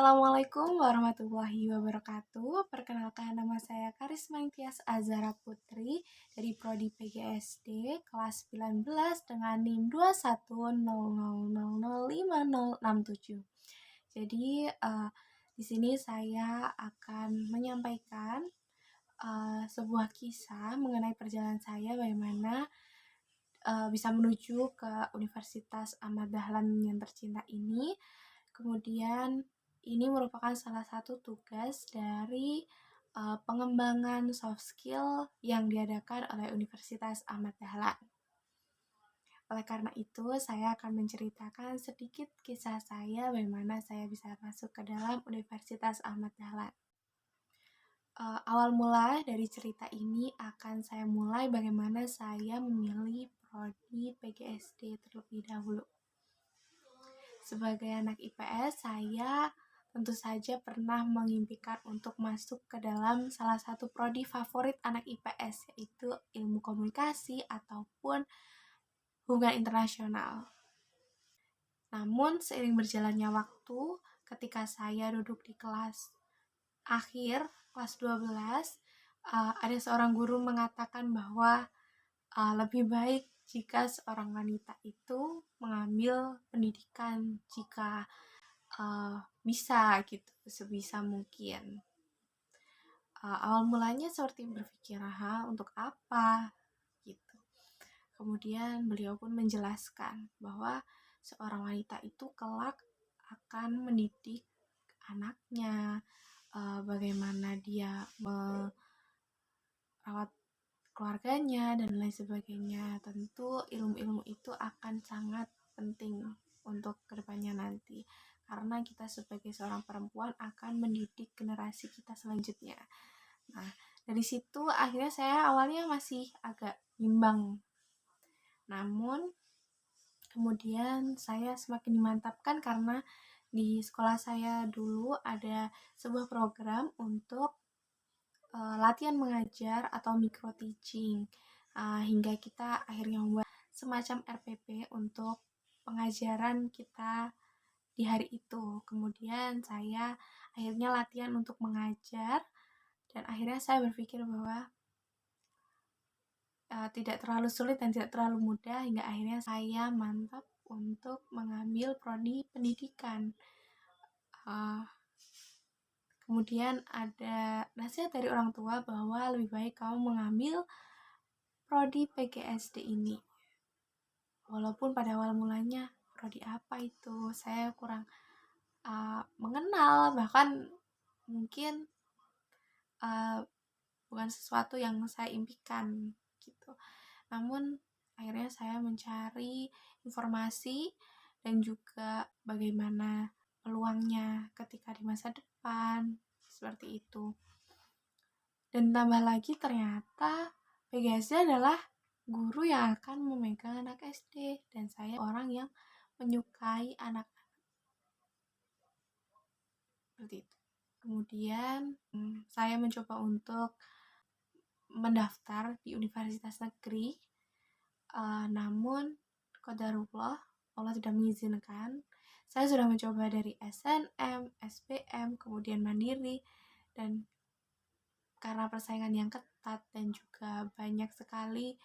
Assalamualaikum warahmatullahi wabarakatuh. Perkenalkan, nama saya Karisma Intias Azhara Putri dari Prodi PGSD kelas 19 dengan NIM 2100005067. Jadi di sini saya akan menyampaikan sebuah kisah mengenai perjalanan saya bagaimana bisa menuju ke Universitas Ahmad Dahlan yang tercinta ini. Kemudian ini merupakan salah satu tugas dari pengembangan soft skill yang diadakan oleh Universitas Ahmad Dahlan. Oleh karena itu, saya akan menceritakan sedikit kisah saya bagaimana saya bisa masuk ke dalam Universitas Ahmad Dahlan. Awal mula dari cerita ini akan saya mulai bagaimana saya memilih prodi PGSD terlebih dahulu. Sebagai anak IPS, saya tentu saja pernah mengimpikan untuk masuk ke dalam salah satu prodi favorit anak IPS, yaitu ilmu komunikasi ataupun hubungan internasional. Namun, seiring berjalannya waktu, ketika saya duduk di kelas akhir, kelas 12, ada seorang guru mengatakan bahwa lebih baik jika seorang wanita itu mengambil pendidikan jika bisa gitu, sebisa mungkin. Awal mulanya seperti berpikir, untuk apa gitu. Kemudian beliau pun menjelaskan bahwa seorang wanita itu kelak akan mendidik anaknya, bagaimana dia merawat keluarganya dan lain sebagainya. Tentu ilmu-ilmu itu akan sangat penting untuk kedepannya nanti, karena kita sebagai seorang perempuan akan mendidik generasi kita selanjutnya. Nah, dari situ akhirnya saya awalnya masih agak bimbang. Namun kemudian saya semakin dimantapkan karena di sekolah saya dulu ada sebuah program untuk latihan mengajar atau micro teaching, hingga kita akhirnya membuat semacam RPP untuk pengajaran kita di hari itu. Kemudian saya akhirnya latihan untuk mengajar dan akhirnya saya berpikir bahwa tidak terlalu sulit dan tidak terlalu mudah, hingga akhirnya saya mantap untuk mengambil prodi pendidikan. Kemudian ada nasihat dari orang tua bahwa lebih baik kamu mengambil prodi PGSD ini. Walaupun pada awal mulanya prodi apa itu saya kurang mengenal, bahkan mungkin bukan sesuatu yang saya impikan gitu. Namun akhirnya saya mencari informasi dan juga bagaimana peluangnya ketika di masa depan, seperti itu. Dan tambah lagi ternyata PGSD adalah guru yang akan memegang anak SD, dan saya orang yang menyukai anak seperti itu. Kemudian saya mencoba untuk mendaftar di universitas negeri, namun qadarullah, Allah tidak mengizinkan. Saya sudah mencoba dari SNM, SBM, kemudian Mandiri, dan karena persaingan yang ketat dan juga banyak sekali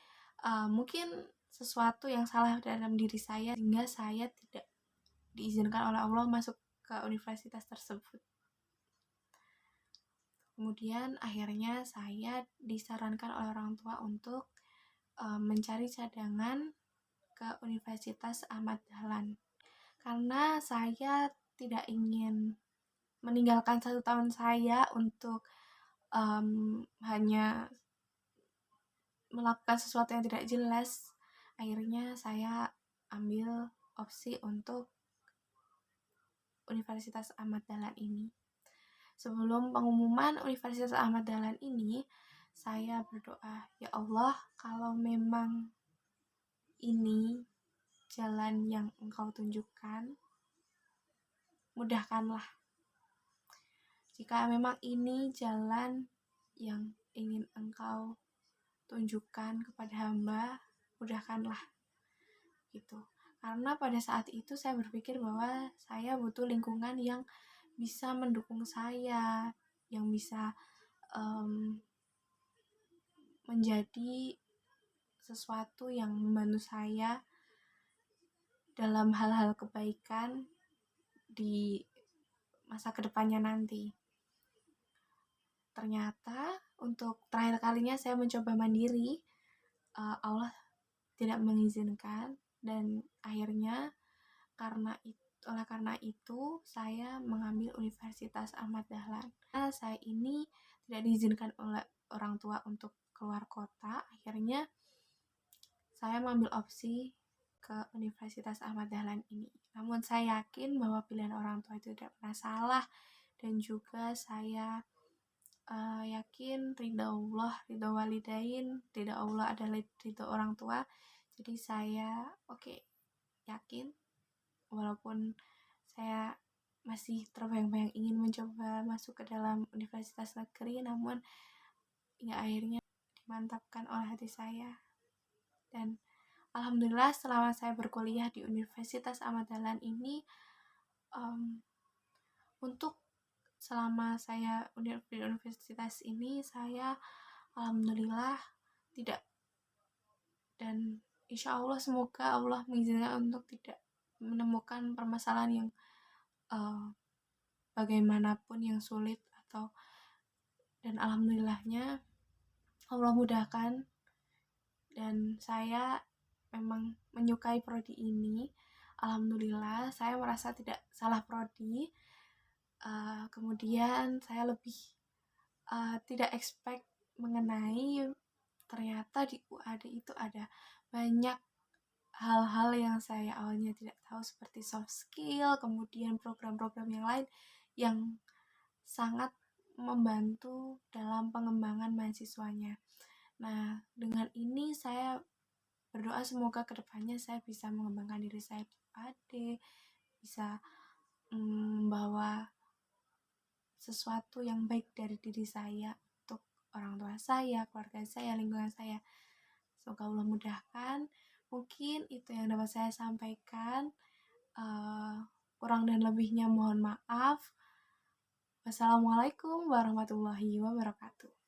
mungkin sesuatu yang salah dalam diri saya, sehingga saya tidak diizinkan oleh Allah masuk ke universitas tersebut. Kemudian akhirnya saya disarankan oleh orang tua untuk mencari cadangan ke Universitas Ahmad Dahlan, karena saya tidak ingin meninggalkan 1 tahun saya untuk hanya melakukan sesuatu yang tidak jelas. Akhirnya saya ambil opsi untuk Universitas Ahmad Dahlan ini. Sebelum pengumuman Universitas Ahmad Dahlan ini, saya berdoa, ya Allah, kalau memang ini jalan yang Engkau tunjukkan, mudahkanlah. Jika memang ini jalan yang ingin Engkau tunjukkan kepada hamba, mudahkanlah. Gitu. Karena pada saat itu saya berpikir bahwa saya butuh lingkungan yang bisa mendukung saya, yang bisa menjadi sesuatu yang membantu saya dalam hal-hal kebaikan di masa kedepannya nanti. Ternyata untuk terakhir kalinya saya mencoba mandiri, Allah tidak mengizinkan, dan akhirnya karena itu saya mengambil Universitas Ahmad Dahlan. Nah, saya ini tidak diizinkan oleh orang tua untuk keluar kota. Akhirnya saya mengambil opsi ke Universitas Ahmad Dahlan ini. Namun saya yakin bahwa pilihan orang tua itu tidak pernah salah, dan juga saya yakin ridha Allah, ridha walidain, ridha Allah adalah ridha orang tua. Jadi saya yakin, walaupun saya masih terbayang-bayang ingin mencoba masuk ke dalam universitas negeri, namun hingga akhirnya dimantapkan oleh hati saya. Dan alhamdulillah selama saya berkuliah di Universitas Ahmad Dahlan ini, untuk selama saya di universitas ini, saya alhamdulillah tidak, dan insya Allah semoga Allah mengizinkan untuk tidak menemukan permasalahan yang bagaimanapun yang sulit, dan alhamdulillahnya Allah mudahkan, dan saya memang menyukai prodi ini. Alhamdulillah saya merasa tidak salah prodi. Kemudian saya lebih tidak expect mengenai ternyata di UAD itu ada banyak hal-hal yang saya awalnya tidak tahu, seperti soft skill, kemudian program-program yang lain yang sangat membantu dalam pengembangan mahasiswanya. Nah, dengan ini saya berdoa semoga kedepannya saya bisa mengembangkan diri saya di UAD, bisa membawa sesuatu yang baik dari diri saya untuk orang tua saya, keluarga saya, lingkungan saya. Semoga Allah mudahkan. Mungkin itu yang dapat saya sampaikan. Kurang dan lebihnya mohon maaf. Wassalamualaikum warahmatullahi wabarakatuh.